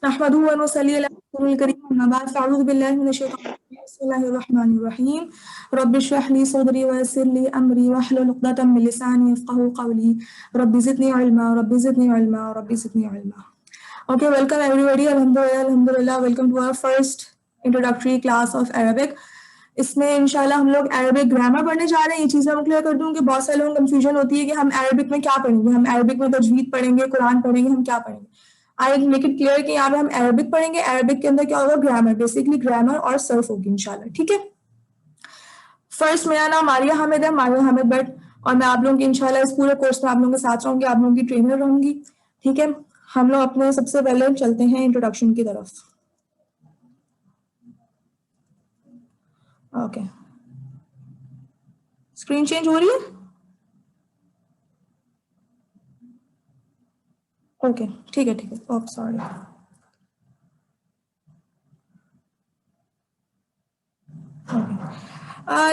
नहमदुहु व नसल्ली अला रसूलिल करीम अम्मा बाद फ़अऊज़ु बिल्लाहि मिनश शैतानिर रजीम बिस्मिल्लाहिर रहमानिर रहीम रब्बि इश्रह ली सदरी व यस्सिर ली अमरी वहलुल उक़दतम मिन लिसानी यफ़क़हू क़ौली rabbi ज़िदनी इल्मा rabbi ज़िदनी इल्मा rabbi ज़िदनी इल्मा। Okay, welcome everybody. Alhamdulillah, alhamdulillah. Welcome to our first introductory class of Arabic. इसमें इंशाल्लाह हम लोग अरबिक ग्रामर पढ़ने जा रहे हैं। ये चीज़ मैं क्लियर कर दूं कि बहुत सारे लोगों को कंफ्यूजन होती है कि हम अरबिक में क्या पढ़ेंगे, हम अरबिक में तजवीद पढ़ेंगे, कुरान पढ़ेंगे, हम क्या पढ़ेंगे। आई मेक इट क्लियर कि यहाँ पे हम अरबिक पढ़ेंगे। अरबिक के अंदर क्या होगा, ग्रामर, बेसिकली ग्रामर और सर्फ होगी इंशाल्लाह। ठीक है, फर्स्ट मेरा नाम मारिया हामिद है, मारिया हामिद भट्ट, और मैं आप लोगों की इंशाल्लाह इस पूरे कोर्स में आप लोगों के साथ रहूंगी, आप लोगों की ट्रेनर रहूंगी। ठीक है, हम लोग अपने सबसे पहले चलते हैं इंट्रोडक्शन की तरफ। ओके, स्क्रीन चेंज हो रही है? ओके, ठीक है ठीक है, ओह सॉरी।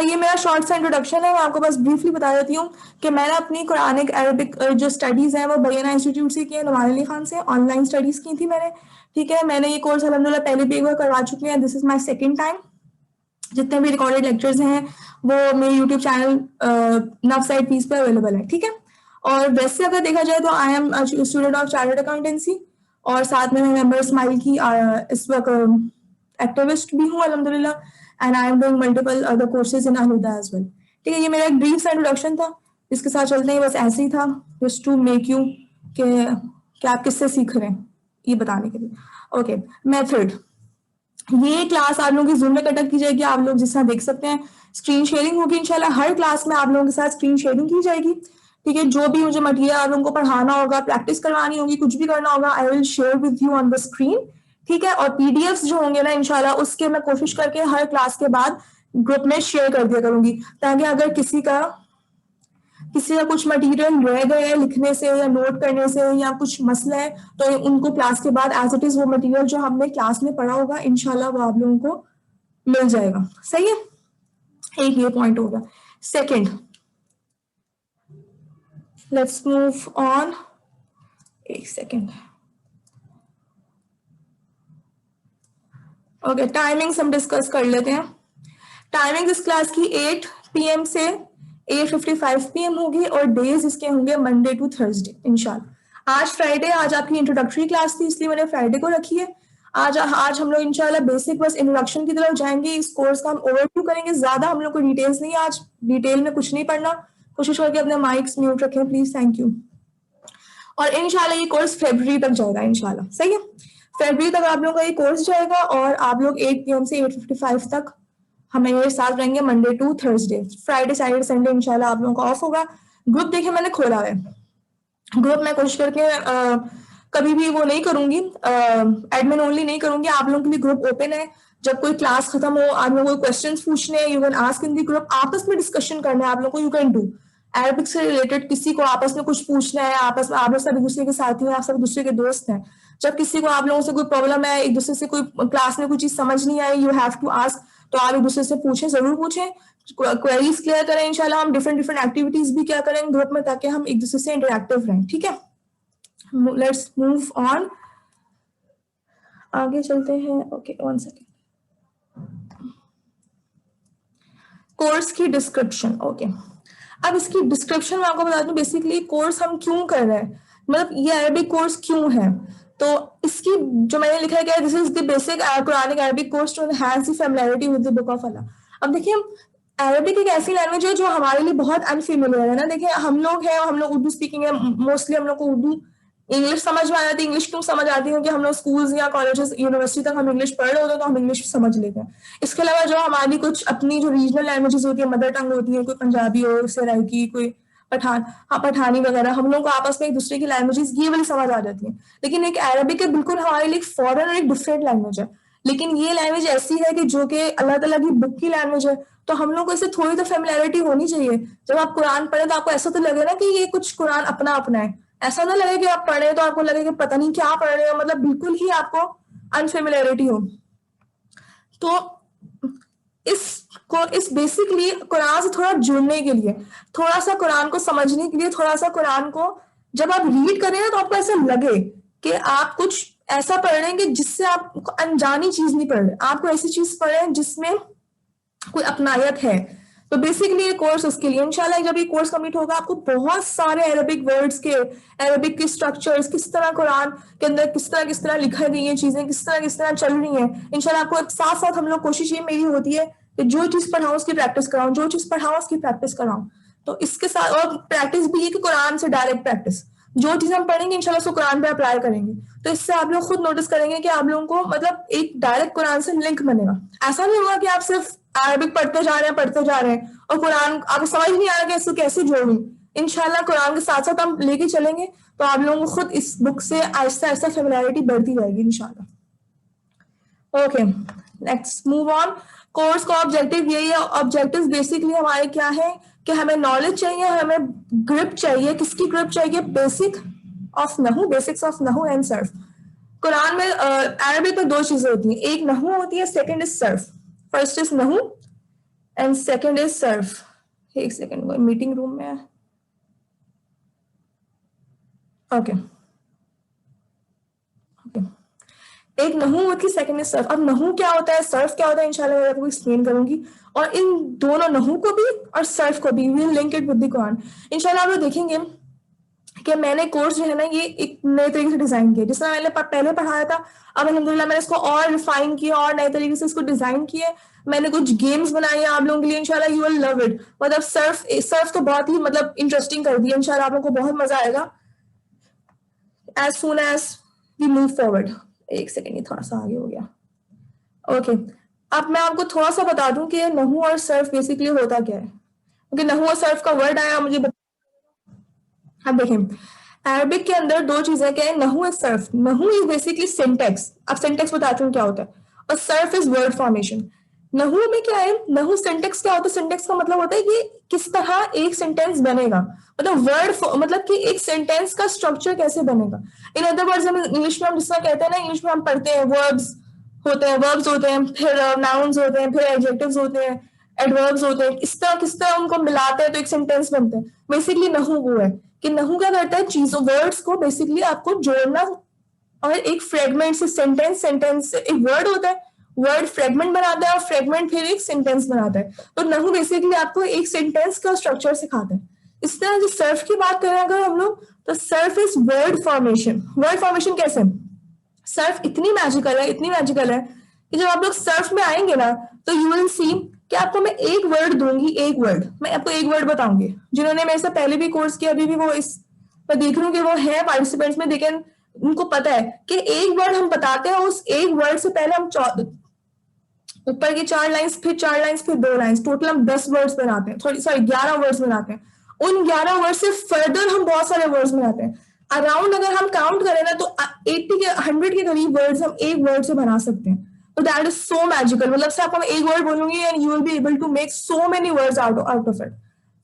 ये मेरा शॉर्ट सा इंट्रोडक्शन है। मैं आपको बस ब्रीफली बता देती हूँ कि मैंने अपनी कुरानिक अरबिक जो स्टडीज़ हैं वो बैना इंस्टीट्यूट से की है, नुमान अली खान से ऑनलाइन स्टडीज़ की थी मैंने। ठीक है, मैंने ये कोर्स अल्हम्दुलिल्लाह पहले भी एक बार करवा चुकी हैं, this is my second time. जितने भी रिकॉर्डेड लेक्चर्स हैं वो मेरे यूट्यूब चैनल नवसाइड फीस पे अवेलेबल है। ठीक है, और वैसे अगर देखा जाए तो I am student of chartered accountancy, और साथ में मैं मेंबर स्माइल की इस वक्त एक्टिविस्ट भी हूँ अल्हम्दुलिल्लाह, and I am doing multiple other courses in Al Huda as well. ठीक है, ये मेरा एक ब्रीफ सा इंट्रोडक्शन था, इसके साथ चलते हैं। बस ऐसे ही था, जस्ट टू मेक यू कि आप किससे सीख रहे हैं ये बताने के लिए। ओके, मेथड, ये क्लास आप लोगों की जूम में कंडक्ट की जाएगी। आप लोग जिस तरह देख सकते हैं स्क्रीन शेयरिंग होगी इंशाल्लाह। हर क्लास में आप लोगों के साथ स्क्रीन शेयरिंग की जाएगी। ठीक है, जो भी मुझे मटेरियल आप लोगों को पढ़ाना होगा, प्रैक्टिस करवानी होगी, कुछ भी करना होगा, I will share with you on the screen. ठीक है, और पीडीएफ्स जो होंगे ना इंशाल्लाह उसके मैं कोशिश करके हर क्लास के बाद ग्रुप में शेयर कर दिया करूंगी, ताकि अगर किसी का कुछ मटेरियल रह गया है लिखने से या नोट करने से या कुछ मसला है तो उनको क्लास के बाद एज इट इज वो मटेरियल जो हमने क्लास में पढ़ा होगा इंशाल्लाह वो आप लोगों को मिल जाएगा। सही है, एक ये पॉइंट होगा। सेकंड, लेट्स मूव ऑन, एक सेकंड। ओके, टाइमिंग्स हम डिस्कस कर लेते हैं। टाइमिंग इस क्लास की 8 PM से 8:55 PM होगी, और डेज इसके होंगे मंडे टू थर्सडे इंशाल्लाह। आज फ्राइडे, आज आपकी इंट्रोडक्टरी क्लास थी इसलिए मैंने फ्राइडे को रखी है। आज हम लोग इंशाल्लाह बेसिक बस इंट्रोडक्शन की तरफ जाएंगे। इस कोर्स का हम ओवरव्यू करेंगे, ज्यादा हम लोग को डिटेल्स नहीं, आज डिटेल में कुछ नहीं पढ़ना। कोशिश करके अपने माइक्स म्यूट रखें प्लीज, थैंक यू। और इंशाल्लाह ये कोर्स फरवरी तक जाएगा इंशाल्लाह। सही है, फरवरी तक आप लोगों का ये कोर्स जाएगा, और आप लोग 8 PM से 8:55 तक हमें साथ रहेंगे Monday to Thursday. Friday Saturday Sunday इंशाल्लाह आप लोगों का ऑफ होगा। ग्रुप देखिए मैंने खोला है, ग्रुप में कोशिश करके कभी भी वो नहीं करूंगी, एडमिन ओनली नहीं करूंगी, आप लोगों के लिए ग्रुप ओपन है। जब कोई क्लास खत्म हो, आप लोगों को क्वेश्चंस पूछने हैं, you can ask in the group, आपस में डिस्कशन करना है आप लोगों को, यू कैन डू। अरबिक से रिलेटेड किसी को आपस में कुछ पूछना है, आपस में आप लोग सब एक दूसरे के साथी हैं, आप सब दूसरे के दोस्त हैं। जब किसी को आप लोगों से कोई प्रॉब्लम है, एक दूसरे से कोई क्लास में कोई चीज समझ नहीं आई, यू हैव टू आस्क, तो आप एक दूसरे से पूछें, जरूर पूछें, क्वेरीज क्लियर करें। इंशाल्लाह हम डिफरेंट एक्टिविटीज भी क्या करें ग्रुप में, ताकि हम एक दूसरे से इंटरेक्टिव रहें। ठीक है, लेट्स मूव ऑन, आगे चलते हैं। Okay, one second. कोर्स की डिस्क्रिप्शन, ओके। अब इसकी डिस्क्रिप्शन में आपको बता दूं बेसिकली कोर्स हम क्यों कर रहे हैं, मतलब ये अरबिक कोर्स क्यों है। तो इसकी जो मैंने लिखा है क्या, this is the basic Quranic Arabic course to enhance the familiarity with the book of Allah. अब देखिए, अरबिक एक ऐसी लैंग्वेज है जो हमारे लिए बहुत अनफेमिलियर है ना। देखिए हम लोग हैं, हम लोग उर्दू स्पीकिंग है, मोस्टली हम लोग को उर्दू इंग्लिश समझ में आ जाती है। इंग्लिश क्यों समझ आती है, क्योंकि हम लोग स्कूल्स या कॉलेजेस यूनिवर्सिटी तक हम इंग्लिश पढ़ रहे होते हैं तो हम इंग्लिश समझ लेते हैं। इसके अलावा जो हमारी कुछ अपनी जो रीजनल लैंग्वेजेस होती है, मदर टंग होती है, कोई पंजाबी हो, सराइकी, कोई पठान, हाँ पठानी वगैरह, हम लोग को आपस में एक दूसरे की लैंग्वेजेस ये वाली समझ आ जाती है। लेकिन एक अरबिक है बिल्कुल हमारे लिए फॉरेन और एक डिफरेंट लैंग्वेज है। लेकिन ये लैंग्वेज ऐसी है कि जो कि अल्लाह ताला की बुक की लैंग्वेज है, तो हम लोग को इससे थोड़ी तो फेमिलियरिटी होनी चाहिए। जब आप कुरान पढ़े तो आपको ऐसा तो लगे ना कि ये कुछ कुरान अपना अपना है, ऐसा ना लगे कि आप पढ़े तो आपको लगे कि पता नहीं क्या पढ़ रहे हो, मतलब बिल्कुल ही आपको अनफेमिलियरिटी हो। तो इस बेसिकली कुरान से थोड़ा जुड़ने के लिए, थोड़ा सा कुरान को समझने के लिए, थोड़ा सा कुरान को जब आप रीड करें तो आपको ऐसा लगे कि आप कुछ ऐसा पढ़ रहे हैं कि जिससे आप अनजानी चीज नहीं पढ़ रहे, आपको ऐसी चीज पढ़ रहे हैं जिसमें कोई अपनायत है। तो बेसिकली ये कोर्स उसके लिए, इंशाल्लाह जब ये कोर्स कंप्लीट होगा आपको बहुत सारे अरबिक वर्ड्स के, अरबिक के स्ट्रक्चर्स, किस तरह कुरान के अंदर किस तरह लिखा गई है चीजें, किस तरह चल रही हैं, इंशाल्लाह आपको साथ साथ हम लोग, कोशिश ये मेरी होती है कि जो चीज पढ़ाऊं उसकी प्रैक्टिस कराऊं, जो चीज पढ़ाऊं उसकी प्रैक्टिस कराऊं। तो इसके साथ और प्रैक्टिस भी है कि कुरान से डायरेक्ट प्रैक्टिस, जो चीज हम पढ़ेंगे इंशाल्लाह उसको कुरान पे अप्लाई करेंगे। तो इससे आप लोग खुद नोटिस करेंगे कि आप लोगों को मतलब एक डायरेक्ट कुरान से लिंक बनेगा। ऐसा नहीं होगा कि आप सिर्फ अरबिक पढ़ते जा रहे हैं और कुरान आपको समझ नहीं आ रहा कि इसको कैसे जोड़ूं। इंशाल्लाह कुरान के साथ साथ हम लेके चलेंगे तो आप लोगों को खुद इस बुक से आहिस्ता आहिस्ता फेमिलियरिटी बढ़ती जाएगी इंशाल्लाह। Okay, let's move on. Course का ऑब्जेक्टिव यही है। ऑब्जेक्टिव बेसिकली हमारे क्या है कि हमें नॉलेज चाहिए, हमें ग्रिप चाहिए। किसकी ग्रिप चाहिए? बेसिक्स ऑफ नहू एंड सर्फ। कुरान में अरबिक में दो चीजें होती हैं, एक नहू होती है, सेकंड इज सर्फ। फर्स्ट इज नहू एंड सेकंड इज सर्फ। एक सेकंड, मीटिंग रूम में है। ओके, एक नहू होती है, सेकंड इज सर्फ। अब नहू क्या होता है, सर्फ क्या होता है, इंशाल्लाह मैं आपको एक्सप्लेन करूंगी। और इन दोनों, नहू को भी और सर्फ को भी, will link it with the Quran. इंशाल्लाह आप लोग देखेंगे कि मैंने कोर्स जो है ना ये एक नए तरीके से डिजाइन किया। जिस तरह मैंने पहले पढ़ाया था, अब अल्हम्दुलिल्लाह मैंने इसको और रिफाइन किया और नए तरीके से इसको डिजाइन किया। मैंने कुछ गेम्स बनाए हैं आप लोगों के लिए, इंशाल्लाह यू विल लव इट। मतलब सर्फ तो बहुत ही मतलब इंटरेस्टिंग कर दिया, इंशाल्लाह आप लोगों को बहुत मजा आएगा as soon as we move forward. एक सेकेंड, ये थोड़ा सा आगे हो गया। ओके, अब मैं आपको थोड़ा सा बता दूं कि नहू और सर्फ बेसिकली होता क्या है, क्योंकि नहू और सर्फ का वर्ड आया मुझे अब देखें, अरबिक के अंदर दो चीजें क्या है, नहू इज सर्फ। नहू इज बेसिकली सिंटेक्स। अब सिंटेक्स बताती हूँ क्या होता है, और सर्फ इज वर्ड फॉर्मेशन। नहू में क्या है, नहू सिंटेक्स क्या होता है, सिंटेक्स का मतलब होता है कि किस तरह एक सेंटेंस बनेगा, मतलब वर्ड, मतलब कि एक सेंटेंस का स्ट्रक्चर कैसे बनेगा। इन अदर वर्ड्स हम इंग्लिश में हम जिस तरह कहते हैं ना, इंग्लिश में हम पढ़ते हैं वर्ब्स होते हैं, फिर नाउन्स होते हैं, फिर एडजेक्टिव्स होते हैं, एडवर्ब्स होते हैं, किस तरह उनको मिलाते हैं तो एक सेंटेंस बनते हैं। बेसिकली नहू वो है कि नहू क्या करता है, चीजों, वर्ड्स को बेसिकली आपको जोड़ना, और एक फ्रेगमेंट से सेंटेंस से एक वर्ड होता है, वर्ड फ्रेगमेंट बनाता है और फ्रेगमेंट फिर एक सेंटेंस बनाता है। तो नहू बेसिकली आपको एक सेंटेंस का स्ट्रक्चर सिखाता है। इस तरह जो सर्फ की बात करें अगर हम लोग, तो Surf is word formation. Word formation कैसे, सर्फ इतनी मैजिकल है कि जब आप लोग सर्फ में आएंगे ना तो यू विल सी कि आपको मैं एक वर्ड दूंगी, मैं आपको एक वर्ड बताऊंगी। जिन्होंने मेरे से पहले भी कोर्स किया, अभी भी वो इस मैं देख रही हूँ कि वो है पार्टिसिपेंट्स में, लेकिन उनको पता है कि एक वर्ड हम बताते हैं, उस एक वर्ड से पहले हम ऊपर की 4 लाइंस, फिर 4 लाइंस, फिर 2 लाइंस, टोटल हम 10 वर्ड्स बनाते हैं, 11 वर्ड्स बनाते हैं। उन 11 वर्ड से फर्दर हम बहुत सारे वर्ड्स बनाते हैं। अराउंड अगर हम काउंट करें ना तो 100 के करीब वर्ड्स हम एक वर्ड से बना सकते हैं। तो दैट इज सो मैजिकल। मतलब से आपको मैं एक वर्ड बोलूंगी and you will be able to make so many words out of it.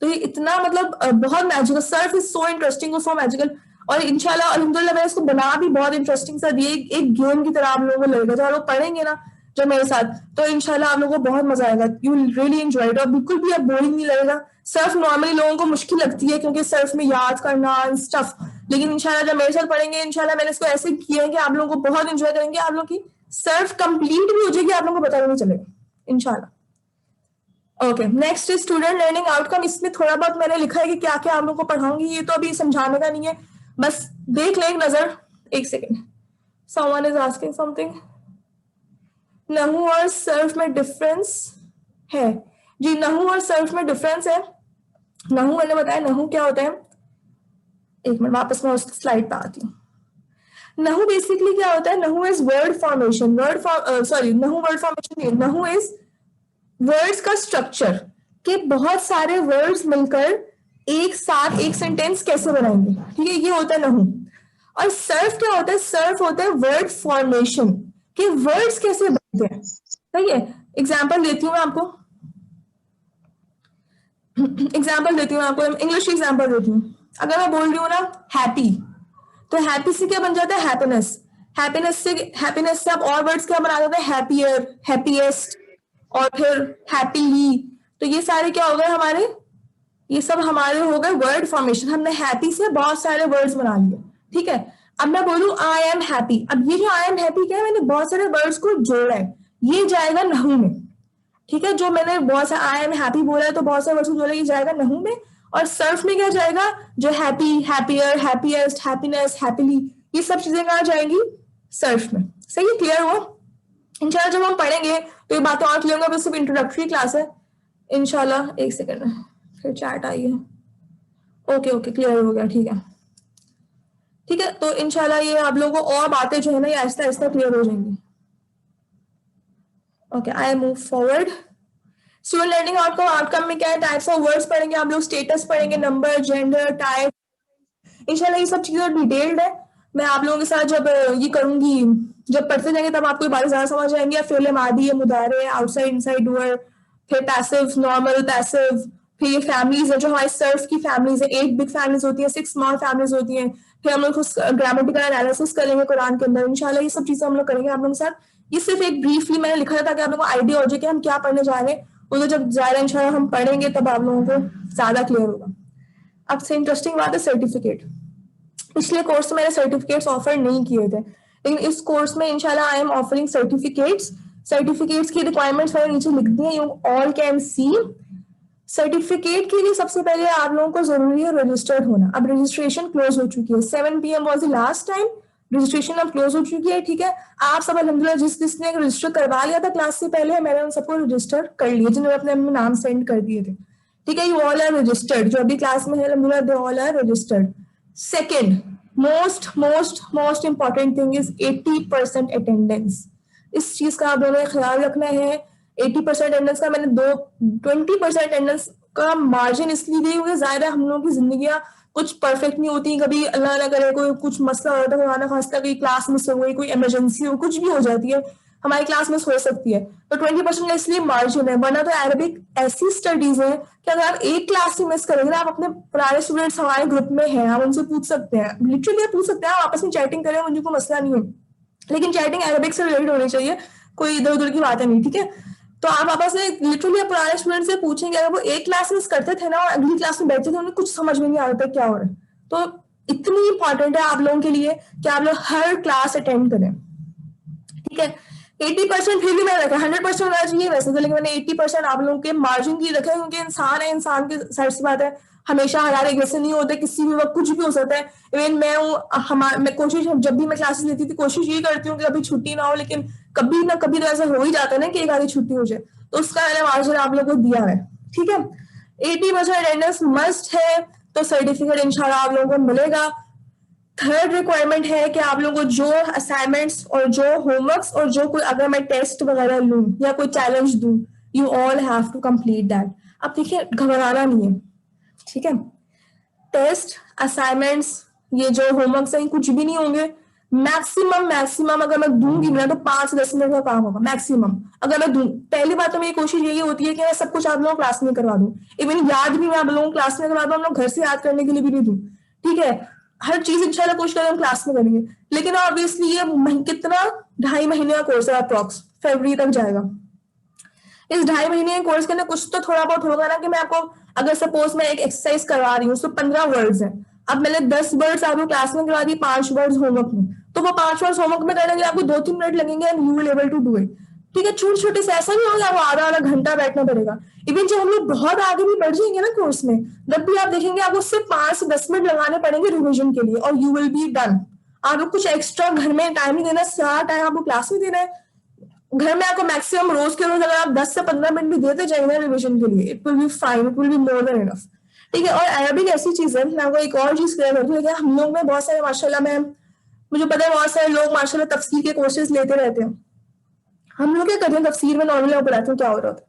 तो ये इतना मतलब बहुत मैजिकल, सर्फ इज सो इंटरेस्टिंग और सो मैजिकल। और इंशाल्लाह अल्हम्दुलिल्लाह मैंने इसको बना भी बहुत इंटरेस्टिंग सा दिए, एक गेम की तरह आप लोगों को लगेगा। जब आप लोग पढ़ेंगे ना जब मेरे साथ, तो इंशाल्लाह आप लोगों को बहुत मजा आएगा, you will really enjoy it, और बिल्कुल भी अब बोरिंग नहीं लगेगा। सर्फ नॉर्मली लोगों को मुश्किल लगती है क्योंकि सर्फ में याद करना स्टफ, लेकिन इंशाल्लाह जब मेरे साथ पढ़ेंगे, इंशाल्लाह मैंने इसको ऐसे किया है कि आप लोगों को बहुत एंजॉय करेंगे, आप लोग की सर्फ कंप्लीट भी हो जाएगी, आप लोगों को पता भी नहीं चलेगा इंशाल्लाह। Okay, next is student learning outcome. इसमें थोड़ा बहुत मैंने लिखा है कि क्या क्या आप लोगों को पढ़ाऊंगी, ये तो अभी समझाने का नहीं है, बस देख ले एक नजर। एक second, someone is asking something. नहू और सर्फ में डिफरेंस है जी, नहू और सर्फ में डिफरेंस है। नहू मैंने बताया, नहू क्या होता है, एक मिनट वापस मैं उस स्लाइड पे आती हूँ। नहू बेसिकली क्या होता है, नहू इज वर्ड फॉर्मेशन, नहू वर्ड फॉर्मेशन नहीं, नहू इज वर्ड्स का स्ट्रक्चर, कि बहुत सारे वर्ड्स मिलकर एक साथ एक सेंटेंस कैसे बनाएंगे, ठीक है, ये होता है नहू। और सर्फ क्या होता है, सर्फ होता है वर्ड फॉर्मेशन, कि वर्ड्स कैसे बनते हैं। सही है, एग्जाम्पल देती हूँ मैं आपको, इंग्लिश एग्जाम्पल देती हूँ। अगर मैं बोल रही हूँ ना हैप्पी, तो हैप्पी से क्या बन जाता है, हैप्पीनेस से आप और वर्ड्स क्या बना देते हैं, हैप्पियर, हैप्पीएस्ट, और फिर हैप्पीली। तो ये सारे क्या हो गए हमारे, ये सब हमारे हो गए वर्ड फॉर्मेशन। हमने हैप्पी से बहुत सारे वर्ड्स बना लिए, ठीक है। अब मैं बोलूं आई एम हैप्पी, अब ये जो आई एम हैप्पी क्या है, मैंने बहुत सारे वर्ड्स को जोड़ा है, ये जाएगा नहू में, ठीक है। जो मैंने बहुत सारा आई एम हैप्पी बोला है तो बहुत सारे वर्ड्स को जोड़ा, ये जाएगा नहू में। और सर्फ में क्या जाएगा, जो happy, happier, happiest, happiness, happily, ये सब चीजें कहाँ जाएंगी, सर्फ में। सही है, क्लियर हुआ। इंशाल्लाह जब हम पढ़ेंगे तो ये बातें और क्लियर होंगी, बस सिर्फ इंट्रोडक्टरी क्लास है इंशाल्लाह। एक सेकंड में फिर चैट आई है, ओके ओके क्लियर हो गया, ठीक है ठीक है। तो इंशाल्लाह ये आप लोगों को और बातें जो है ना ये आहिस्ता आहिस्ता क्लियर हो जाएंगी। Okay I move forward. Student learning outcome, outcome में क्या है, टाइप्स ऑफ वर्ड्स पढ़ेंगे आप लोग, स्टेटस पढ़ेंगे, नंबर, जेंडर, टाइप, इंशाल्लाह ये सब चीजें डिटेल्ड है। मैं आप लोगों के साथ जब ये करूंगी, जब पढ़ते जाएंगे तब आपको ये बातें ज्यादा समझ आएंगी। फेल मादी है, मुदारे, आउटसाइड, इनसाइड, डूअर, फिर पैसिव, नॉर्मल, पैसिव, फिर ये फैमिलीज है जो हमारे सर्फ की फैमिलीज है, 8 बिग फैमिलीज होती है, 6 स्मॉल फैमिलीज होती हैं। फिर हम लोग ग्रामेटिकल एनालिसिस करेंगे कुरान के अंदर, इंशाल्लाह ये सब चीजें हम लोग करेंगे आप लोगों के साथ। ये सिर्फ एक ब्रीफली मैंने लिखा था ताकि आप लोगों को आइडिया हो जाए कि हम क्या पढ़ने जा रहे हैं, उधर जब जाहिर इंशाल्लाह हम पढ़ेंगे तब आप लोगों को ज्यादा क्लियर होगा। अब से इंटरेस्टिंग बात है सर्टिफिकेट। पिछले कोर्स में मैंने सर्टिफिकेट्स ऑफर नहीं किए थे, लेकिन इस कोर्स में इंशाल्लाह I am offering certificates. Certificates की रिक्वायरमेंट्स मैंने नीचे लिख दी है, you all can see. Certificate के लिए सबसे पहले आप लोगों को जरूरी है रजिस्टर्ड होना। अब रजिस्ट्रेशन क्लोज हो चुकी है, 7 PM was the last time, registration अब क्लोज हो चुकी है, ठीक है। आप सब अल्हम्दुलिल्लाह जिसने रजिस्टर करवा लिया था क्लास से पहले, मैंने उन सबको रजिस्टर कर लिया जिन्होंने अपने नाम सेंड कर दिए थे, ठीक है। यू ऑल आर रजिस्टर्ड, जो अभी क्लास में है अल्हम्दुलिल्लाह they all are registered. Second most most most important thing is 80% attendance. इस चीज का आप लोगों ने ख्याल रखना है। 80% अटेंडेंस का मैंने 20% अटेंडेंस का मार्जिन इसलिए दी क्योंकि जाहिर है हम लोगों की जिंदगियां कुछ परफेक्ट नहीं होती, कभी अल्लाह ना करे कोई कुछ मसला हो जाता है, खुदा ना खास्ता कोई क्लास मिस हो गई, कोई इमरजेंसी हो, कुछ भी हो जाती है, हमारी क्लास मिस हो सकती है। तो 20% का इसलिए मार्जिन है, वरना तो अरबिक ऐसी स्टडीज है कि अगर आप एक क्लास ही मिस करेंगे ना, आप अपने पुराने स्टूडेंट्स हमारे ग्रुप में हैं, आप उनसे पूछ सकते हैं, लिटरली पूछ सकते हैं, आप आपस में चैटिंग करें, मुझे कोई मसला नहीं है, लेकिन चैटिंग अरबिक से रिलेटेड होनी चाहिए, कोई इधर उधर की बातें नहीं, ठीक है। तो आप आपस में लिटरली पुराने स्टूडेंट से पूछेंगे, अगर वो एक क्लास मिस करते थे ना और अगली क्लास में बैठते थे, उन्हें कुछ समझ में नहीं आता क्या हो रहा है। तो इतनी इंपॉर्टेंट है आप लोगों के लिए कि आप लोग हर क्लास अटेंड करें, ठीक है। 80% फिर भी मैंने रखा, 100% होना चाहिए वैसे तो, लेकिन मैंने 80% आप लोगों के मार्जिन की रखा है क्योंकि इंसान है, इंसान की साइड से बात है, हमेशा हर एक जैसे नहीं होते, किसी भी वक्त कुछ भी हो सकता है। इवन मैं कोशिश, जब भी मैं क्लासेस लेती थी कोशिश ये करती हूँ कि कभी छुट्टी ना हो, लेकिन कभी ना कभी तो ऐसा हो ही जाता है ना कि एक आधी छुट्टी हो जाए, तो उसका मैंने मार्जिन आप लोगों को दिया है, ठीक है। 80% अटेंडेंस मस्ट है, तो सर्टिफिकेट इंशाल्लाह आप लोगों को मिलेगा। थर्ड रिक्वायरमेंट है कि आप लोगों को जो असाइनमेंट्स और जो होमवर्क्स और जो कोई अगर मैं टेस्ट वगैरह लूं या कोई चैलेंज दूं, you all have to complete that. अब देखिए घबराना नहीं है, ठीक है। टेस्ट, असाइनमेंट्स, ये जो होमवर्क्स हैं कुछ भी नहीं होंगे। मैक्सिमम अगर मैं दूंगी ना तो 5 से 10 मिनट का काम होगा मैक्सिमम, अगर मैं दूं। पहली बात तो मेरी कोशिश यही होती है कि मैं सब कुछ आप लोगों क्लास में करवा दूं, इवन याद भी मैं आप लोगों क्लास में करवा दूं, हम लोग घर से याद करने के लिए भी नहीं दूं, ठीक है। हर चीज इंशाल्लाह कोशिश करें हम क्लास में करेंगे, लेकिन ऑब्वियसली ये कितना 2.5 महीने का कोर्स है, अप्रॉक्स फरवरी तक जाएगा। इस 2.5 महीने के कोर्स के अंदर कुछ तो थोड़ा बहुत होगा ना, कि मैं आपको अगर सपोज मैं एक एक्सरसाइज करवा रही हूँ तो 15 वर्ड्स है, अब मैंने 10 वर्ड्स आपको क्लास में करवा दी, 5 वर्ड्स होमवर्क में, तो वो 5 वर्ड्स होमवर्क में करने के लिए आपको 2-3 मिनट लगेंगे and you will able to do it, ठीक है। छोटे छोटे से ऐसा नहीं होगा आपको आधा घंटा बैठना पड़ेगा। इवन जब हम लोग बहुत आगे भी बढ़ जाएंगे ना कोर्स में, तब भी आप देखेंगे आपको सिर्फ 5 से 10 मिनट लगाने पड़ेंगे रिविजन के लिए और यू विल बी डन। आपको कुछ एक्स्ट्रा घर में टाइम नहीं देना, सारा टाइम आपको क्लास में देना है। घर में आपको मैक्सिमम रोज के रोज अगर आप 10 से 15 मिनट भी देते जाएंगे रिविजन के लिए, it will be fine, it will be more than enough, ठीक है। और अरबिक ऐसी चीज है, मैं आपको एक और चीज क्लियर करती हूँ, हम लोग में बहुत सारे माशाल्लाह में, मुझे पता है बहुत सारे लोग माशाल्लाह तफसीर के कोर्सेज लेते रहते हैं। हम लोग क्या करते हैं, तफसीर में नॉर्मली आपको बताती हूँ क्या हो रहा होता है।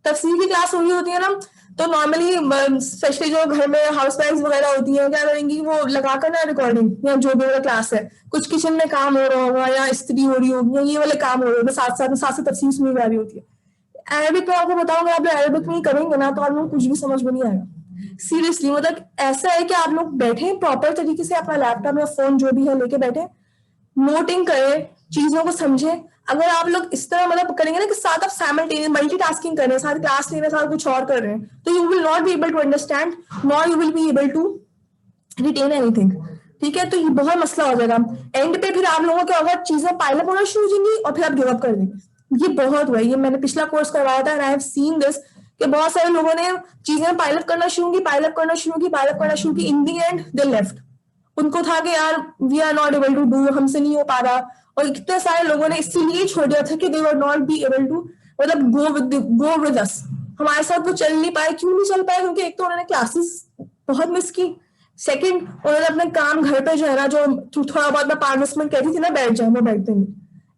तफसीर की क्लास हो रही होती है ना, तो नॉर्मली स्पेशली जो घर में हाउस वाइफ वगैरह होती हैं क्या करेंगी, वो लगाकर ना रिकॉर्डिंग या जो भी वाला क्लास है, कुछ किचन में काम हो रहा होगा या इस्त्री हो रही होगी या ये वाले काम हो रहे होंगे, साथ साथ तफसीर सुनी जा रही होती है। अरबिक में आपको बताऊंगा, आप अरबिक में करेंगे ना तो आप लोग कुछ भी समझ में नहीं आएगा सीरियसली। मतलब ऐसा है कि आप लोग बैठे प्रॉपर तरीके से, अपना लैपटॉप या फोन जो भी है लेके बैठे, नोटिंग करें, चीजों को समझे। अगर आप लोग इस तरह मतलब करेंगे ना कि साथ आप साइमल्टेनियस मल्टीटास्किंग कर रहे हैं, साथ क्लास ले रहे हैं, साथ कुछ और कर रहे हैं, तो you will not be able to understand, nor you will be able to retain anything. ठीक है, तो ये बहुत मसला हो जाएगा। एंड पे फिर आप लोगों को क्या होगा, चीजें पाइलअप होना शुरू हो जाएंगी और फिर आप गिव अप कर देंगे। ये बहुत हुआ है, ये मैंने पिछला कोर्स करवाया था, आई हैव सीन दिस, कि बहुत सारे लोगों ने चीजें पाइलअप करना शुरू की, पाइलअप करना शुरू की, पाइलअप करना शुरू की, इन दी एंड दे लेफ्ट। उनको था कि यार we are not able to do, हमसे नहीं हो पा रहा, और कितने सारे लोगों ने इसीलिए छोड़ दिया था कि they were not be able to, मतलब गो विद अस, हमारे साथ वो चल नहीं पाए। क्यों नहीं चल पाए? क्योंकि एक तो उन्होंने क्लासेस बहुत मिस की, सेकंड उन्होंने अपने काम घर पे जो है ना, जो थोड़ा बहुत मैं 5-10 मिनट कहती थी ना बैठ जाए, वो बैठते नहीं,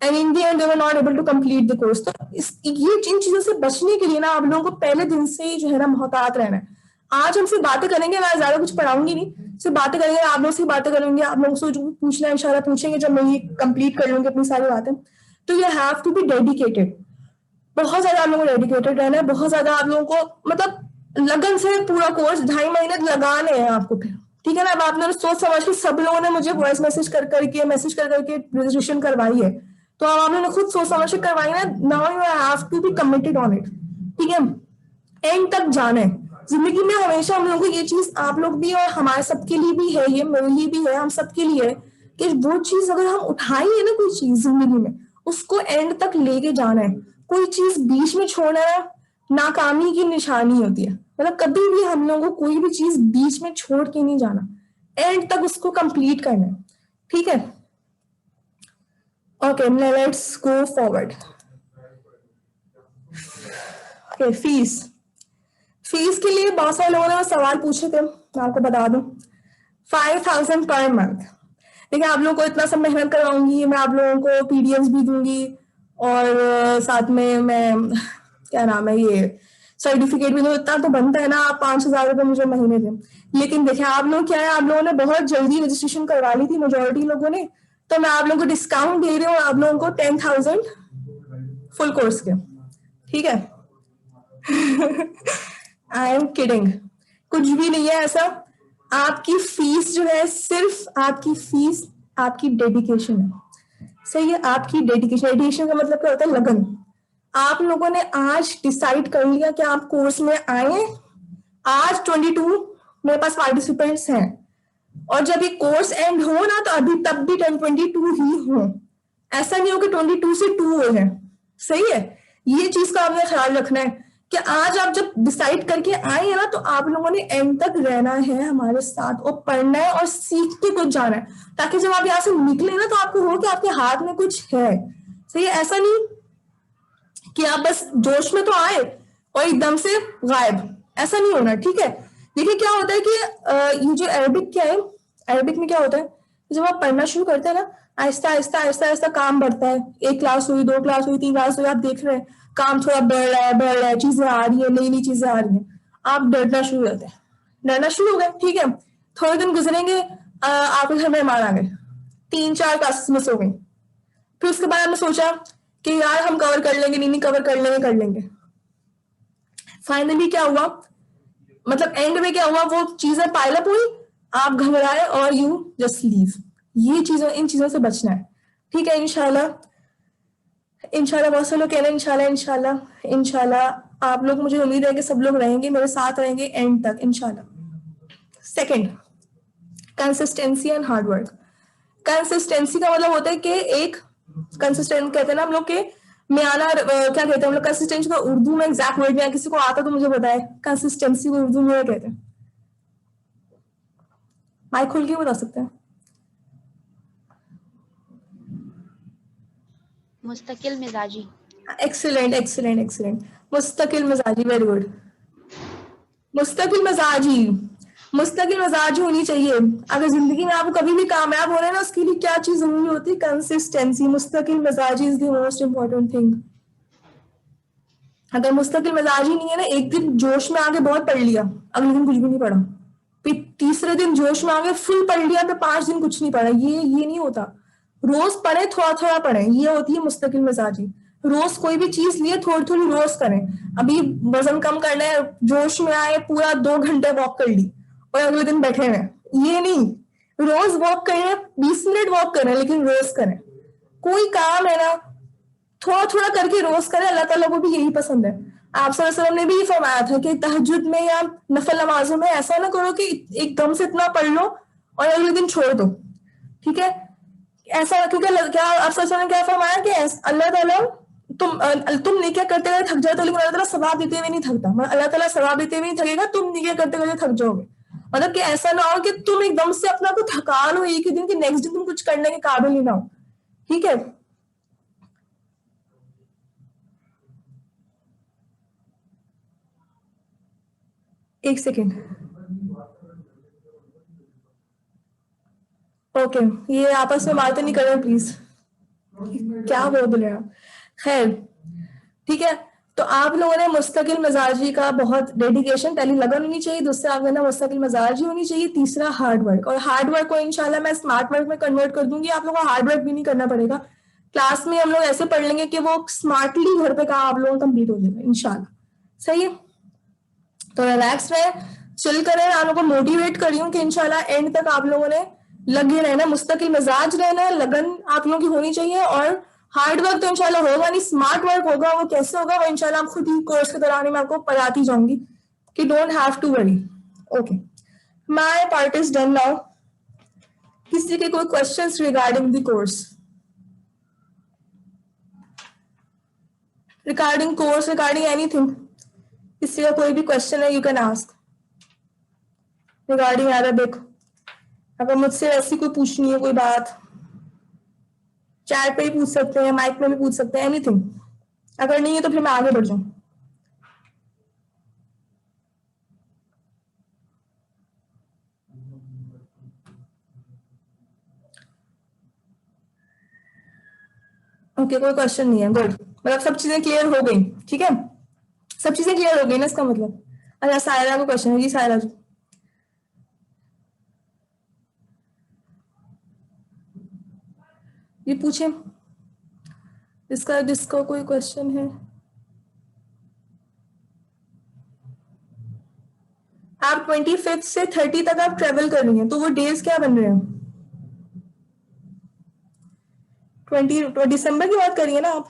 and in the end they were not able to complete the course. तो ये इन चीजों से बचने के लिए ना आप लोगों को पहले दिन से ही जो है ना मोहतात रहना है। आज हम सिर्फ बातें करेंगे, मैं ज्यादा कुछ पढ़ाऊंगी नहीं, सिर्फ बातें करेंगे, आप लोग से बातें करेंगे, आप लोगों से जो पूछना है इंशाल्लाह पूछेंगे जब मैं ये कंप्लीट कर लूंगी अपनी सारी बातें। तो you have to be dedicated, बहुत ज्यादा आप लोगों को डेडिकेटेड रहना है, बहुत ज्यादा आप लोगों को मतलब लगन से पूरा कोर्स 2.5 महीने लगाने हैं आपको फिर, ठीक है ना। अब आपने सोच समझ के, सब लोगों ने मुझे वॉइस मैसेज कर करके रजिस्ट्रेशन करवाई है, तो अब आप लोगों ने खुद सोच समझ के करवाई ना, now you have to be committed on it, ठीक है। एंड तक जाना है जिंदगी में, हमेशा हम लोगों को ये चीज, आप लोग भी और हमारे सबके लिए भी है, ये मेरे लिए भी है, हम सबके लिए है कि वो चीज अगर हम उठाएंगे ना, कोई चीज जिंदगी में, उसको एंड तक लेके जाना है। कोई चीज बीच में छोड़ना है नाकामी की निशानी होती है, मतलब कभी भी हम लोगों को कोई भी चीज बीच में छोड़ के नहीं जाना, एंड तक उसको कंप्लीट करना है, ठीक है। Okay, let's go forward. Okay, fees के लिए बहुत सारे लोगों ने सवाल पूछे थे, मैं आपको बता दूं, 5,000 पर मंथ। देखिए, आप लोगों को इतना सब मेहनत करवाऊंगी, मैं आप लोगों को पीडीएफ भी दूंगी, और साथ में मैं क्या नाम है, ये सर्टिफिकेट भी दूँ, इतना तो बनता है ना, आप 5,000 रुपये मुझे महीने दें। लेकिन देखिए आप लोग क्या है, आप लोगों ने बहुत जल्दी रजिस्ट्रेशन करवा ली थी मेजोरिटी लोगों ने, तो मैं आप लोगों को डिस्काउंट दे रही हूँ, आप लोगों को 10,000 फुल कोर्स के, ठीक है। आई एम किडिंग, कुछ भी नहीं है ऐसा। आपकी फीस जो है, सिर्फ आपकी फीस आपकी डेडिकेशन है, सही है, आपकी डेडिकेशन का मतलब क्या होता है, लगन। आप लोगों ने आज डिसाइड कर लिया कि आप कोर्स में आए, आज 22 मेरे पास पार्टिसिपेंट्स हैं, और जब ये कोर्स एंड हो ना, तो अभी तब भी 22 ही हो, ऐसा नहीं हो कि 22 से 2 हो जाए, सही है। ये चीज का आपने ख्याल रखना है कि आज आप जब डिसाइड करके आए हैं ना, तो आप लोगों ने एंड तक रहना है हमारे साथ, और पढ़ना है और सीख के कुछ जाना है, ताकि जब आप यहाँ से निकले ना, तो आपको हो कि आपके हाथ में कुछ है, सही है। ऐसा नहीं कि आप बस जोश में तो आए और एकदम से गायब, ऐसा नहीं होना, ठीक है। देखिए क्या होता है कि ये जो अरबिक क्या है, अरबिक में क्या होता है, जब आप पढ़ना शुरू करते हैं ना, आहिस्ता आहिस्ता आहिस्ता आहिस्ता काम बढ़ता है, 1 क्लास हुई, 2 क्लास हुई, 3 क्लास हुई, आप देख रहे हैं काम थोड़ा बढ़ रहा है, चीजें आ रही है, नई नई चीजें आ रही है, आप डरना शुरू हो जाते हैं, डरना शुरू हो गए, ठीक है। थोड़े दिन गुजरेंगे, आपके घर मेहमान आ गए, 3-4 क्लासेस मिस हो गई, फिर उसके बाद हमने सोचा कि यार हम कवर कर लेंगे, नहीं कवर कर लेंगे। फाइनली क्या हुआ, मतलब एंड में क्या हुआ, वो चीजें पाइलअप हुई, आप घबराए और यू जस्ट लीव। ये चीजों, इन चीजों से बचना है, ठीक है। इंशाल्लाह बहुत से लोग कह रहे हैं इंशाल्लाह आप लोग, मुझे उम्मीद है कि सब लोग रहेंगे, मेरे साथ रहेंगे एंड तक इंशाल्लाह। Second, consistency and hard work. Consistency का मतलब होता है कि एक कंसिस्टेंट कहते हैं ना हम लोग के म्याना, क्या कहते हैं हम लोग कंसिस्टेंसी को उर्दू में, एग्जैक्ट वर्ड में किसी को आता तो मुझे बताए, कंसिस्टेंसी को उर्दू में कहते हैं, माइक खोल के बता सकते हैं। मुस्तकिल मिजाजी। एक्सीलेंट एक्सीलेंट एक्सीलेंट, मुस्तकिल मिजाजी, वेरी गुड। मुस्तकिल मिजाज होनी चाहिए। अगर जिंदगी में आपको कभी भी कामयाब होना है ना, उसके लिए क्या चीज जरूरी होती है, कंसिस्टेंसी। मुस्तकिल मिजाजी is the most important thing. अगर मुस्तकिल मिजाजी नहीं है ना, एक दिन जोश में आके बहुत पढ़ लिया, अगले दिन कुछ भी नहीं पढ़ा, फिर तीसरे दिन जोश में आके फुल पढ़ लिया, फिर 5 दिन कुछ नहीं पढ़ा, ये नहीं होता। रोज पढ़े, थोड़ा थोड़ा पढ़े, ये होती है मुस्तकिल मिजाजी। रोज कोई भी चीज लिए, थोड़ी थोड़ी रोज करें। अभी वजन कम करना है, जोश में आए पूरा 2 घंटे वॉक कर ली और अगले दिन बैठे हुए, ये नहीं। रोज वॉक करें, 20 मिनट वॉक करें, लेकिन रोज करें। कोई काम है ना, थोड़ा थोड़ा करके रोज करें, अल्लाह ताला को भी यही पसंद है। आप सल्लल्लाहु अलैहि वसल्लम ने भी फरमाया था कि तहज्जुद में या नफल नमाजों में ऐसा ना करो कि एकदम से इतना पढ़ लो और अगले दिन छोड़ दो, ठीक है। ऐसा क्योंकि क्या आप सच ने क्या फरमाया कि अल्लाह ताला तुम नेकियां करते हुए थक जाते हो, लेकिन अल्लाह ताला सवाब देते हुए नहीं थकता। मतलब अल्लाह ताला सवाब देते हुए नहीं थकेगा, तुम नेकियां करते हुए थक जाओगे। मतलब कि ऐसा ना हो कि तुम एकदम से अपना को थका लो एक ही दिन, कि नेक्स्ट दिन तुम कुछ करने के काबिल ही ना हो, ठीक है। एक सेकेंड, ओके, ये आपस में बातें नहीं करें प्लीज, क्या बोल रहे हैं आप। खैर, ठीक है। तो आप लोगों ने मुस्तकिल मिजाजी का बहुत डेडिकेशन, पहली लगन होनी चाहिए, दूसरा आपके ना मुस्तकिल मिजाजी होनी चाहिए, तीसरा हार्ड वर्क। और हार्ड वर्क को इंशाल्लाह मैं स्मार्ट वर्क में कन्वर्ट कर दूंगी, आप लोगों को हार्ड वर्क भी नहीं करना पड़ेगा। क्लास में हम लोग ऐसे पढ़ लेंगे कि वो स्मार्टली घर पे काम आप लोगों का कंप्लीट हो जाएगा इंशाल्लाह। सही है, तो रिलैक्स रहे, चिल करें, आप लोगों को मोटिवेट कर रही हूँ कि इंशाल्लाह एंड तक आप लोगों ने लगे रहना, मुस्तकिल मिजाज रहना, लगन आप लोगों की होनी चाहिए। और हार्ड वर्क तो इंशाल्लाह होगा नहीं, स्मार्ट वर्क होगा। वो कैसे होगा वो इंशाल्लाह आप खुद ही कोर्स के दौरान मैं आपको पढ़ाती जाऊंगी, कि don't have to worry. Okay, my part is done now. किसी के कोई questions regarding the course, regarding course, regarding anything? किसी का कोई भी क्वेश्चन है, you can ask regarding Arabic. अगर मुझसे ऐसी कोई पूछनी है कोई बात, चैट पे ही पूछ सकते हैं, माइक में भी पूछ सकते हैं, एनीथिंग। अगर नहीं है तो फिर मैं आगे बढ़ जाऊं। ओके, कोई क्वेश्चन नहीं है, गुड। मतलब सब चीजें क्लियर हो गई, ठीक है, सब चीजें क्लियर हो गई ना इसका मतलब। अच्छा, सायरा को क्वेश्चन है जी, सायरा जी। ये पूछे, जिसका जिसको कोई क्वेश्चन है। आप 25 से 30 तक आप ट्रेवल कर रही हैं, तो वो डेज क्या बन रहे हैं? 20 दिसंबर की बात करिए ना आप।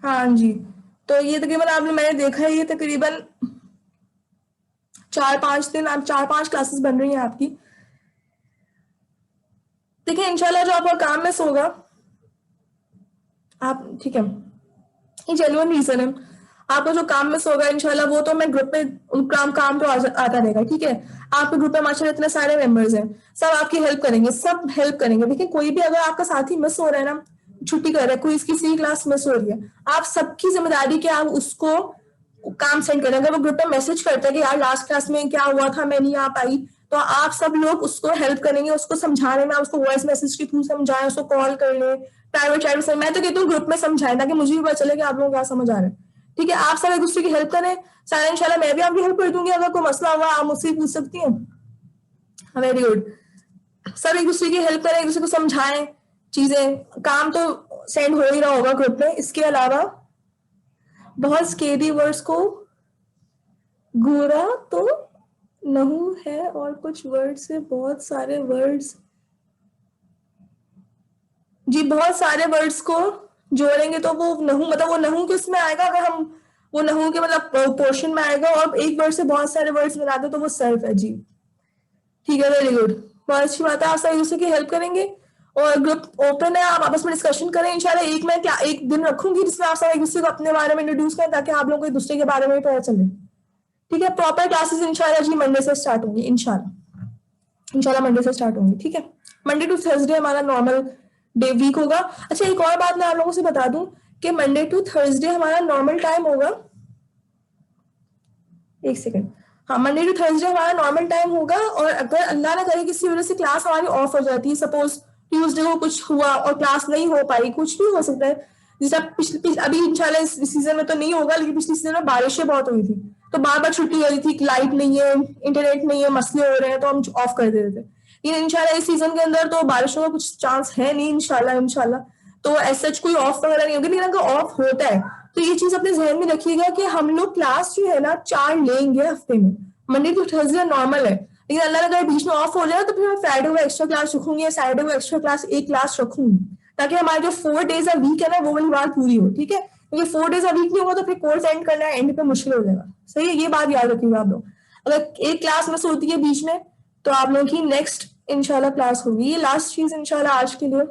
हाँ जी, तो ये तकरीबन आपने, मैंने देखा है, ये तकरीबन 4-5 दिन, आप 4-5 क्लासेस बन रही हैं आपकी। देखिए इंशाल्लाह जो आपका काम मिस होगा, आप, ठीक है, ये जेन्युइन रीजन है। आपका जो काम मिस होगा इंशाल्लाह वो तो मैं ग्रुप पे, काम काम तो आता रहेगा, ठीक है। आपके ग्रुप में माशाल्लाह इतने सारे मेंबर्स हैं, सब आपकी हेल्प करेंगे, सब हेल्प करेंगे। देखिए कोई भी अगर आपका साथी मिस हो रहा है ना, छुट्टी कर रहा है, कोई इसकी सी क्लास मिस हो रही है, आप सबकी जिम्मेदारी कि आप उसको काम सेंड करें। अगर वो ग्रुप पे मैसेज करता है कि यार लास्ट क्लास में क्या हुआ था, मैं नहीं आ पाई, तो आप सब लोग उसको हेल्प करेंगे, उसको समझाने में, उसको वॉइस मैसेज के थ्रू समझाएं, उसको कॉल कर ले, प्राइवेट चैट में। मैं तो कहती हूँ ग्रुप में समझाएं, ताकि मुझे भी पता चले कि आप लोग क्या समझ आ रहे हैं, ठीक है। आप सब एक दूसरे की हेल्प करें, सारा इंशाल्लाह मैं भी आपकी हेल्प कर दूंगी। अगर कोई मसला हुआ आप मुझसे पूछ सकती हैं। वेरी गुड, सब एक दूसरे की हेल्प करें, एक दूसरे को समझाएं चीजें। काम तो सेंड हो ही रहा होगा ग्रुप में, इसके अलावा बहुत स्केरी वर्ड्स को गोरा तो नहू है, और कुछ वर्ड्स से बहुत सारे वर्ड्स, जी बहुत सारे वर्ड्स को जोड़ेंगे तो वो नहू, मतलब वो नहू किस में आएगा? अगर हम वो नहू के मतलब पोर्शन में आएगा, और एक वर्ड से बहुत सारे वर्ड्स बना दो तो वो सर्फ है जी, ठीक है। वेरी गुड, बहुत अच्छी बात है। आप सब एक दूसरे की हेल्प करेंगे, और ग्रुप ओपन है, आप आपस में डिस्कशन करें इंशाल्लाह। मैं क्या एक दिन रखूंगी जिसमें आप सब एक दूसरे को अपने बारे में इंट्रोड्यूस करें, ताकि आप लोग को एक दूसरे के बारे में पता चले, ठीक है। प्रॉपर क्लासेस इंशाल्लाह जी मंडे से स्टार्ट होंगी, इंशाल्लाह इंशाल्लाह मंडे से स्टार्ट होंगी, ठीक है। मंडे टू थर्सडे हमारा नॉर्मल डे वीक होगा। अच्छा, एक और बात मैं आप लोगों से बता दूं कि मंडे टू थर्सडे हमारा नॉर्मल टाइम होगा। एक सेकेंड, हाँ, मंडे टू थर्सडे हमारा नॉर्मल टाइम होगा। और अगर अल्लाह ना करे किसी वजह से क्लास हमारी ऑफ हो जाती है, सपोज ट्यूसडे को कुछ हुआ और क्लास नहीं हो पाई, कुछ भी हो सकता है, जैसे अभी इंशाल्लाह इस सीजन में तो नहीं होगा, लेकिन पिछले सीजन में बारिशें बहुत हुई थी, तो बार बार छुट्टी हो रही थी, लाइट नहीं है, इंटरनेट नहीं है, मसले हो रहे हैं, तो हम ऑफ कर देते थे। लेकिन इंशाल्लाह इस सीजन के अंदर तो बारिशों का कुछ चांस है नहीं, इंशाल्लाह इंशाल्लाह तो ऐसा कोई ऑफ वगैरह नहीं होगी। लेकिन अगर ऑफ होता है तो ये चीज अपने जहन में रखिएगा कि हम लोग क्लास जो है ना 4 लेंगे हफ्ते में, मंडे टू थर्सडे नॉर्मल है, लेकिन अल्लाह अगर बीच में ऑफ हो जाए तो फिर मैं फ्राइडे को एक्स्ट्रा क्लास रखूंगी, या सैटरडे को एक्स्ट्रा क्लास एक क्लास रखूंगी, ताकि हमारे जो 4 डेज वीक है ना वो वाली बात पूरी हो, ठीक है। क्योंकि 4 डेज वीक नहीं होगा तो फिर कोर्स एंड करना एंड पे मुश्किल हो जाएगा। सही है, ये बात याद रखिएगा आप लोग। अगर एक क्लास मिस होती है बीच में तो आप लोगों की नेक्स्ट इंशाल्लाह क्लास होगी। ये लास्ट चीज इंशाल्लाह आज के लिए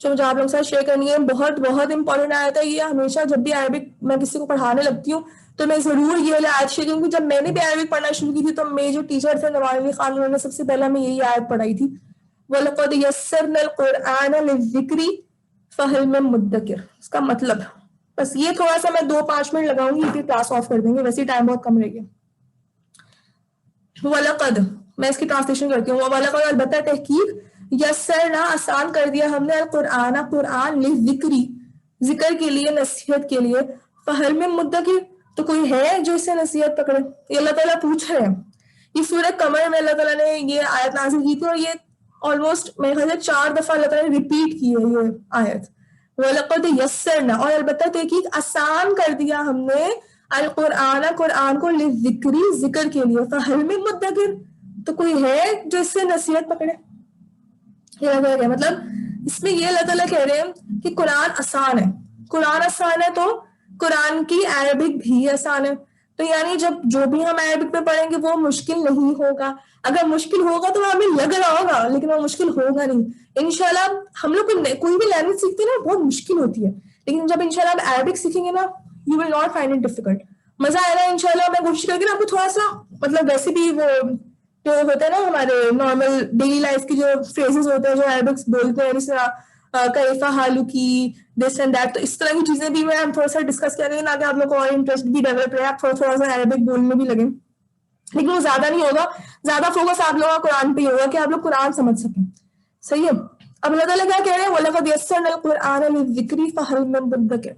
जो मुझे आप लोगों के साथ शेयर करनी है, बहुत बहुत इंपॉर्टेंट आया था ये। हमेशा जब भी अरबिक मैं किसी को पढ़ाने लगती हूँ तो मैं जरूर ये वाली आयत शेयर करूँगी। जब मैंने भी अरबिक पढ़ना शुरू की थी तो मेरे जो टीचर थे नवाज अली खान, उन्होंने सबसे पहले मैं यही आयत पढ़ाई थी, वलक़द यस्सरनल कुरआन लिज़्ज़िक्रि फ़हल मिन मुद्दकिर। इसका मतलब बस ये थोड़ा सा मैं 2-5 मिनट लगाऊंगी फिर क्लास ऑफ कर देंगे, वैसे टाइम बहुत कम रह गया। वलक़द, मैं इसकी ट्रांसलेशन करती हूँ। वलक़द अलबत्ता तहकीक, यस्सरना आसान कर दिया हमने, अल कुरआन कुरआन लिज़्ज़िक्रि जिक्र के लिए, नसीहत के लिए, फ़हल मिन मुद्दकिर तो कोई है जो इससे नसीहत पकड़े। ये अल्लाह ताला पूछ रहे हैं। ये सूरह कमर में अल्लाह ताला ने ये आयत नाज़िल की थी और ये ऑलमोस्ट मेरे ख्याल से 4 दफा अल्लाह ताला ने रिपीट की है ये आयत। वलक़द यस्सरना, और अलबत्ता तहकीक आसान कर दिया हमने, अल कुरआन कुरआन को लिज़्ज़िक्रि जिक्र के लिए, फ़हल मिन मुद्दकिर तो कोई है जो इससे नसीहत पकड़े। ये लगा गया मतलब इसमें ये अल्लाह ताला कह रहे हैं कि कुरान आसान है। कुरान आसान है तो कुरान की अरबिक भी आसान है। तो यानी जब जो भी हम अरबिक में पढ़ेंगे वो मुश्किल नहीं होगा। अगर मुश्किल होगा तो हमें लग रहा होगा लेकिन वो मुश्किल होगा नहीं इंशाल्लाह। हम लोग कोई भी लैंग्वेज सीखते हैं ना बहुत मुश्किल होती है, लेकिन जब इंशाल्लाह आप अरबिक सीखेंगे ना you will not find it difficult. मजा आएगा इंशाल्लाह। मैं कोशिश करूंगी ना आपको थोड़ा सा मतलब वैसे भी वो जो होता है ना हमारे नॉर्मल डेली लाइफ की जो फ्रेजेस होते हैं जो अरबिक्स बोलते हैं, जैसे कैफा हालू की, दिस एंड दैट, तो इस तरह की चीजें भी मैं हम थोड़ा सा डिस्कस करेंगे ना कि आप लोग को और इंटरेस्ट भी डेवलप रहे, आप थोड़ा थोड़ा सा अरबिक बोलने भी लगे। लेकिन वो ज्यादा नहीं होगा, ज्यादा फोकस आप लोगों का कुरान पे ही होगा कि आप लोग कुरान समझ सकें। सही है। अब अल्लाह ताला क्या कह रहे हैं, वलक़द यस्सरनल कुरआन लिज़्ज़िक्रि फ़हल मिन मुद्दकिर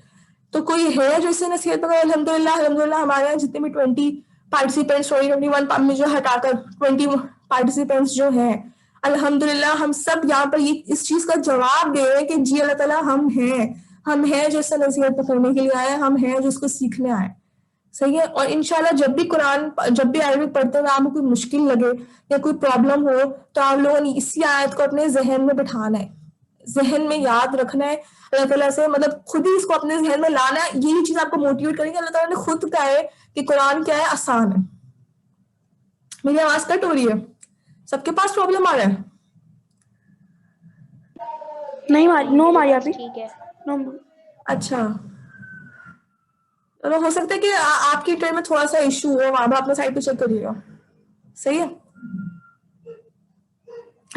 तो कोई है जो इससे नसीहत पकड़े। अल्हम्दुलिल्लाह अल्हम्दुलिल्लाह हमारे यहाँ जितने भी 20 पार्टिसिपेंट्स 21 में जो हटाकर 20 पार्टिसिपेंट्स जो हैं, अल्हम्दुलिल्लाह हम सब यहाँ पर ये इस चीज का जवाब दे रहे हैं कि जी अल्लाह ताला हम हैं जो इससे नसीहत पकड़ने के लिए आए, हम हैं जो इसको सीखने आए। सही है। और इंशाल्लाह जब भी कुरान जब भी अरबिक पढ़ते हैं आपको कोई मुश्किल लगे या कोई प्रॉब्लम हो तो आप लोगों ने इसी आयत को अपने जहन में बिठाना है, जहन में याद रखना है। अल्लाह ताला से मतलब खुद ही इसको अपने जहन में लाना है। यही चीज आपको मोटिवेट करेंगे। अल्लाह ताला ने खुद कहा है कि कुरान क्या है, आसान है। मेरी आवाज कट हो रही है? सबके पास प्रॉब्लम आ रहा है? नहीं नो मारिया भी ठीक है। नो। अच्छा, तो हो सकता है कि आपकी ट्रेन में थोड़ा सा इशू हो, वहां पर अपने साइड पे चेक करिएगा। सही है।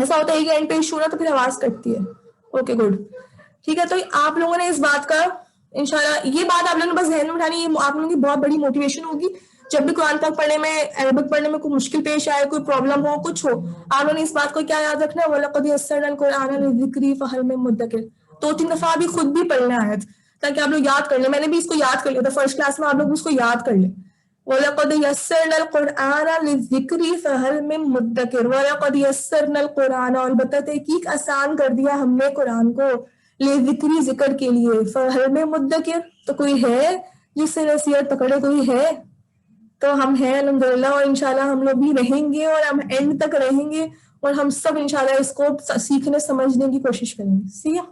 ऐसा होता है कि एंड पे इशू ना तो फिर आवाज कटती है। ओके गुड, ठीक है। तो आप लोगों ने इस बात का इंशाल्लाह ये बात आप लोगों ने बस ध्यान में उठानी, ये आप लोगों की बहुत बड़ी मोटिवेशन होगी। जब भी कुरान पाक पढ़ने में अरबिक पढ़ने में कोई मुश्किल पेश आए, कोई प्रॉब्लम हो, कुछ हो, आप लोगों ने इस बात को क्या याद रखना है, वलक़द यस्सरनल कुरआन लिज़्ज़िक्रि फ़हल मिन मुद्दकिर 2-3 दफा भी खुद भी पढ़ना है ताकि आप लोग याद कर लें। मैंने भी इसको याद कर लिया था फर्स्ट क्लास में, आप लोग इसको याद कर लें। वलक़द यस्सरनल कुरआन लिज़्ज़िक्रि फ़हल मिन मुद्दकिर, वलक़द यस्सरनल कुरआन और अलबत्ता तहकीक आसान कर दिया हमने कुरान को, लिज़्ज़िक्रि जिक्र के लिए, फ़हल मिन मुद्दकिर तो कोई है जिससे नसीहत पकड़े, कोई है? तो हम हैं अल्हम्दुलिल्लाह, और इंशाल्लाह हम लोग भी रहेंगे और हम एंड तक रहेंगे और हम सब इंशाल्लाह इसको सीखने समझने की कोशिश करेंगे। ठीक है।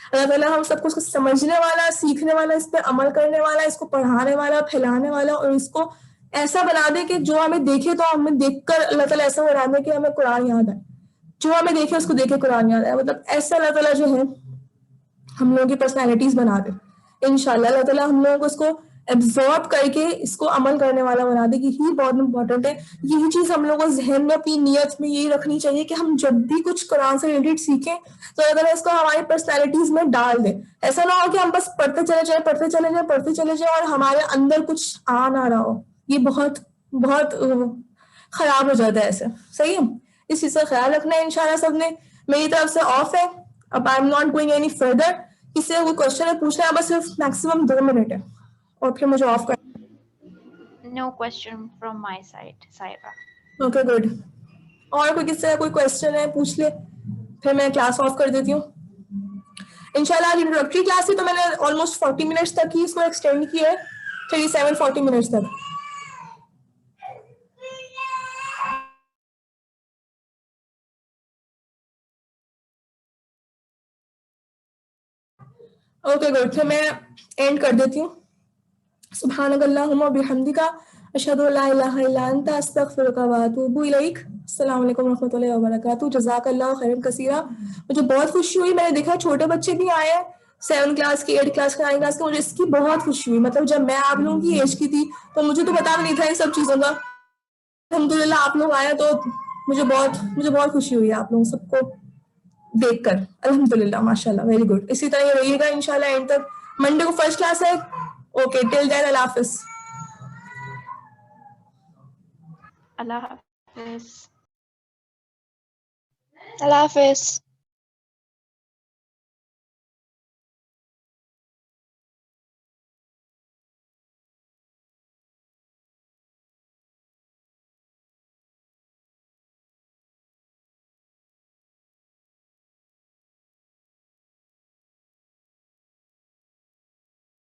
अल्लाह ताला हम सबको इसको समझने वाला, सीखने वाला, इस पे अमल करने वाला, इसको पढ़ाने वाला, फैलाने वाला और इसको ऐसा बना दे कि जो हमें देखे तो हमें देखकर अल्लाह ताला ऐसा बना दे कि हमें कुरान याद आए, जो हमें देखे उसको देखे कुरान याद आए। मतलब ऐसा अल्लाह ताला जो है हम लोगों की पर्सनैलिटीज बना दे इंशाल्लाह। अल्लाह ताला हम लोगों को इसको एब्जॉर्ब करके इसको अमल करने वाला बना दे, यही बहुत इंपॉर्टेंट है। यही चीज हम लोगों को जहन में अपनी नीयत में यही रखनी चाहिए कि हम जब भी कुछ कुरान से रिलेटेड सीखें तो अल्लाह ताला इसको हमारी पर्सनैलिटीज में डाल दे। ऐसा ना हो कि हम बस पढ़ते चले जाए पढ़ते चले जाए पढ़ते चले जाए और हमारे अंदर कुछ आ ना रहा हो। ये बहुत बहुत खराब हो जाता है ऐसे। सही है। इस चीज का ख्याल रखना है इंशाल्लाह सबने। मेरी तरफ से ऑफ है, अब I am not going any further. किसी कोई क्वेश्चन है पूछना है, बस सिर्फ मैक्सिमम 2 मिनट है और फिर मुझे ऑफ कर। No question from my side, Saira. Okay good. और कोई किसी का कोई क्वेश्चन है पूछ ले, फिर मैं क्लास ऑफ कर देती हूँ इंशाल्लाह। आज इंट्रोडक्टरी क्लास थी तो मैंने ऑलमोस्ट 40 मिनट्स तक ही इसको एक्सटेंड किया है, 37-40 मिनट्स तक। ओके गुड, फिर मैं एंड कर देती हूँ। सुब्हानकल्लाहुम्मा व बिहम्दिका अशहदु अल्ला इलाहा इल्ला अंता अस्तगफिरुका व अतूबु इलैक। अस्सलाम वालेकुम रहमतुल्लाहि व बरकातुहू। जज़ाकल्लाहु खैरन कसीरा। मुझे बहुत खुशी हुई, मैंने देखा छोटे बच्चे भी आए हैं, 7 क्लास के, 8 क्लास के, 9 क्लास के। मुझे इसकी बहुत खुशी हुई। मतलब जब मैं आप लोगों की एज की थी तो मुझे तो पता भी नहीं था इन सब चीज़ों का। अल्हम्दुलिल्लाह आप लोग आए तो मुझे बहुत खुशी हुई आप लोगों सबको देखकर। अल्हम्दुलिल्लाह, माशाल्लाह, वेरी गुड। इसी तरह ये रहिएगा इंशाल्लाह एंड तक। मंडे को फर्स्ट क्लास है। ओके, टिल देन अल्लाह हाफिज। Allah Hafiz. Allah Hafiz.